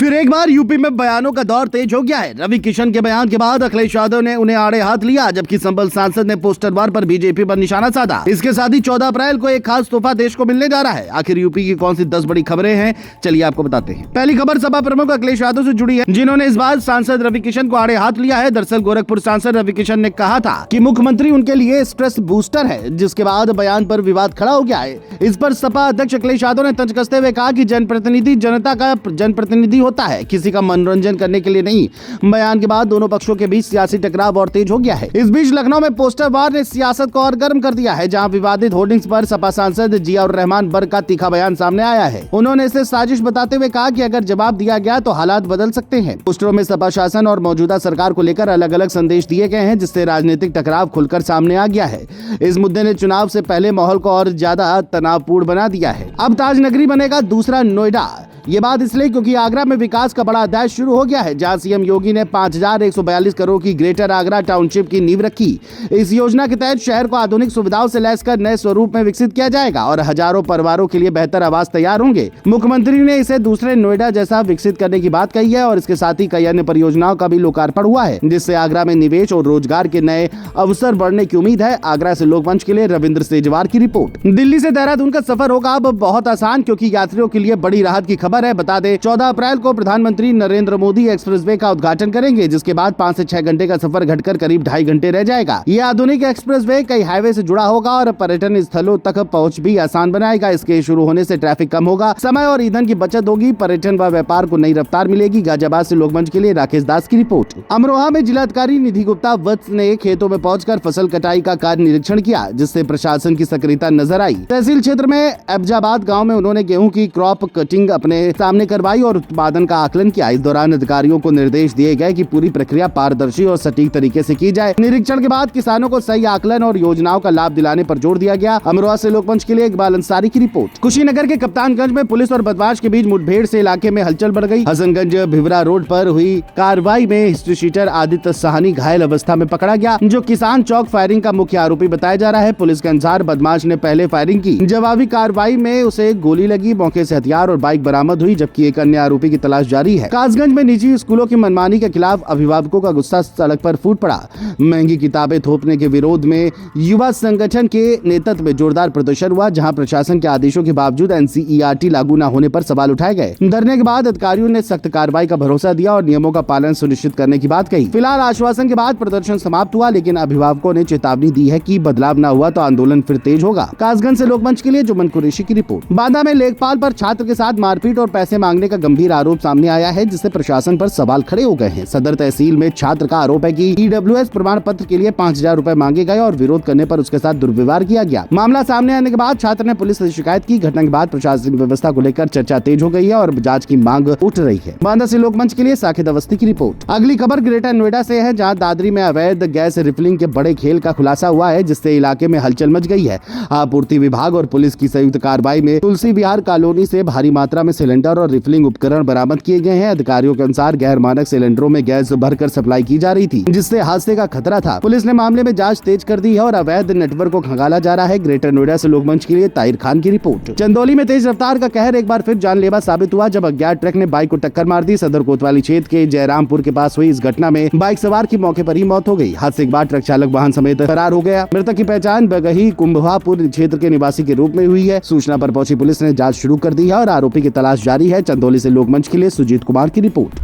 फिर एक बार यूपी में बयानों का दौर तेज हो गया है। रवि किशन के बयान के बाद अखिलेश यादव ने उन्हें आड़े हाथ लिया, जबकि संभल सांसद ने पोस्टर वार पर बीजेपी पर निशाना साधा। इसके साथ ही 14 अप्रैल को एक खास तोहफा देश को मिलने जा रहा है। आखिर यूपी की कौन सी 10 बड़ी खबरें हैं, चलिए आपको बताते हैं। पहली खबर सपा प्रमुख अखिलेश यादव से जुड़ी है, जिन्होंने इस बार सांसद रवि किशन को आड़े हाथ लिया है। दरअसल गोरखपुर सांसद रवि किशन ने कहा था कि मुख्यमंत्री उनके लिए स्ट्रेस बूस्टर है, जिसके बाद बयान पर विवाद खड़ा हो गया है। इस पर सपा अध्यक्ष अखिलेश यादव ने तंज कसते हुए कहा कि जनप्रतिनिधि जनता का जनप्रतिनिधि होता है, किसी का मनोरंजन करने के लिए नहीं। बयान के बाद दोनों पक्षों के बीच सियासी टकराव और तेज हो गया है। इस बीच लखनऊ में पोस्टर वार ने सियासत को और गर्म कर दिया है, जहां विवादित होर्डिंग्स पर सपा सांसद जियाउर रहमान बर्ग का तीखा बयान सामने आया है। उन्होंने इसे साजिश बताते हुए कहा कि अगर जवाब दिया गया तो हालात बदल सकते हैं। पोस्टरों में सपा शासन और मौजूदा सरकार को लेकर अलग अलग संदेश दिए गए हैं, जिससे राजनीतिक टकराव खुलकर सामने आ गया है। इस मुद्दे ने चुनाव से पहले माहौल को और ज्यादा तनावपूर्ण बना दिया है। अब ताज नगरी बनेगा दूसरा नोएडा। ये बात इसलिए क्योंकि आगरा में विकास का बड़ा अध्याय शुरू हो गया है, जहां सीएम योगी ने 5142 करोड़ की ग्रेटर आगरा टाउनशिप की नींव रखी। इस योजना के तहत शहर को आधुनिक सुविधाओं से लैस कर नए स्वरूप में विकसित किया जाएगा और हजारों परिवारों के लिए बेहतर आवास तैयार होंगे। मुख्यमंत्री ने इसे दूसरे नोएडा जैसा विकसित करने की बात कही है और इसके साथ ही कई अन्य परियोजनाओं का भी लोकार्पण हुआ है, जिससे आगरा में निवेश और रोजगार के नए अवसर बढ़ने की उम्मीद है। आगरा से लोकमंच के लिए रविंद्र सेजवार की रिपोर्ट। दिल्ली से देहरादून का सफर होगा अब बहुत आसान, क्योंकि यात्रियों के लिए बड़ी राहत की खबर है। बता दें 14 अप्रैल को प्रधानमंत्री नरेंद्र मोदी एक्सप्रेसवे का उद्घाटन करेंगे, जिसके बाद 5 से 6 घंटे का सफर घटकर करीब 2.5 घंटे रह जाएगा। ये आधुनिक एक्सप्रेसवे कई हाईवे से जुड़ा होगा और पर्यटन स्थलों तक पहुंच भी आसान बनाएगा। इसके शुरू होने से ट्रैफिक कम होगा, समय और ईंधन की बचत होगी, पर्यटन व व्यापार को नई रफ्तार मिलेगी। गाजियाबाद से लोकमंच के लिए राकेश दास की रिपोर्ट। अमरोहा में जिलाधिकारी निधि गुप्ता वत्स ने खेतों में पहुंचकर फसल कटाई का कार्य निरीक्षण किया, जिससे प्रशासन की सक्रियता नजर आई। तहसील क्षेत्र में अब्जाबाद गाँव में उन्होंने गेहूँ की क्रॉप कटिंग अपने सामने करवाई और उत्पादन का आकलन किया। इस दौरान अधिकारियों को निर्देश दिए गए कि पूरी प्रक्रिया पारदर्शी और सटीक तरीके से की जाए। निरीक्षण के बाद किसानों को सही आकलन और योजनाओं का लाभ दिलाने पर जोर दिया गया। अमरोहा से लोकमंच के लिए इकबाल अंसारी की रिपोर्ट। कुशीनगर के कप्तानगंज में पुलिस और बदमाश के बीच मुठभेड़ से इलाके में हलचल बढ़ गई। हसनगंज भिवरा रोड पर हुई कार्रवाई में हिस्ट्री शीटर आदित्य साहनी घायल अवस्था में पकड़ा गया, जो किसान चौक फायरिंग का मुख्य आरोपी बताया जा रहा है। पुलिस के अनुसार बदमाश ने पहले फायरिंग की, जवाबी कार्रवाई में उसे गोली लगी। मौके से हथियार और बाइक बरामद हुई, जबकि एक अन्य आरोपी की तलाश जारी है। कासगंज में निजी स्कूलों की मनमानी के खिलाफ अभिभावकों का गुस्सा सड़क पर फूट पड़ा। महंगी किताबें थोपने के विरोध में युवा संगठन के नेतृत्व में जोरदार प्रदर्शन हुआ, जहां प्रशासन के आदेशों के बावजूद एनसीईआरटी लागू न होने पर सवाल उठाए गए। धरने के बाद अधिकारियों ने सख्त कार्रवाई का भरोसा दिया और नियमों का पालन सुनिश्चित करने की बात कही। फिलहाल आश्वासन के बाद प्रदर्शन समाप्त हुआ, लेकिन अभिभावकों ने चेतावनी दी है कि बदलाव न हुआ तो आंदोलन फिर तेज होगा। कासगंज से लोकमंच के लिए जुम्मन कुरैशी की रिपोर्ट। बांदा में लेखपाल पर छात्र के साथ मारपीट और पैसे मांगने का गंभीर आरोप सामने आया है, जिससे प्रशासन पर सवाल खड़े हो गए हैं। सदर तहसील में छात्र का आरोप है कि ईडब्ल्यूएस प्रमाण पत्र के लिए 5000 रुपए मांगे गए और विरोध करने पर उसके साथ दुर्व्यवहार किया गया। मामला सामने आने के बाद छात्र ने पुलिस से शिकायत की। घटना के बाद प्रशासनिक व्यवस्था को लेकर चर्चा तेज हो गई है और जांच की मांग उठ रही है। बांदा से लोकमंच के लिए साकेत अवस्थी की रिपोर्ट। अगली खबर ग्रेटर नोएडा से है, जहां दादरी में अवैध गैस रिफिलिंग के बड़े खेल का खुलासा हुआ है, जिससे इलाके में हलचल मच गई है। आपूर्ति विभाग और पुलिस की संयुक्त कार्रवाई में तुलसी विहार कॉलोनी से भारी मात्रा में सिलेंडर और रिफिलिंग उपकरण बरामद किए गए हैं। अधिकारियों के अनुसार गैर मानक सिलेंडरों में गैस भरकर सप्लाई की जा रही थी, जिससे हादसे का खतरा था। पुलिस ने मामले में जांच तेज कर दी है और अवैध नेटवर्क को खंगाला जा रहा है। ग्रेटर नोएडा से लोकमंच के लिए ताहिर खान की रिपोर्ट। चंदौली में तेज रफ्तार का कहर एक बार फिर जानलेवा साबित हुआ, जब अज्ञात ट्रक ने बाइक को टक्कर मार दी। सदर कोतवाली क्षेत्र के जयरामपुर के पास हुई इस घटना में बाइक सवार की मौके पर ही मौत हो गई। हादसे के बाद ट्रक चालक वाहन समेत फरार हो गया। मृतक की पहचान बगही कुंभवापुर क्षेत्र के निवासी के रूप में हुई है। सूचना पर पहुंची पुलिस ने जांच शुरू कर दी है और आरोपी की तलाश जारी है। चंदौली से लोकमंच के लिए सुजीत कुमार की रिपोर्ट।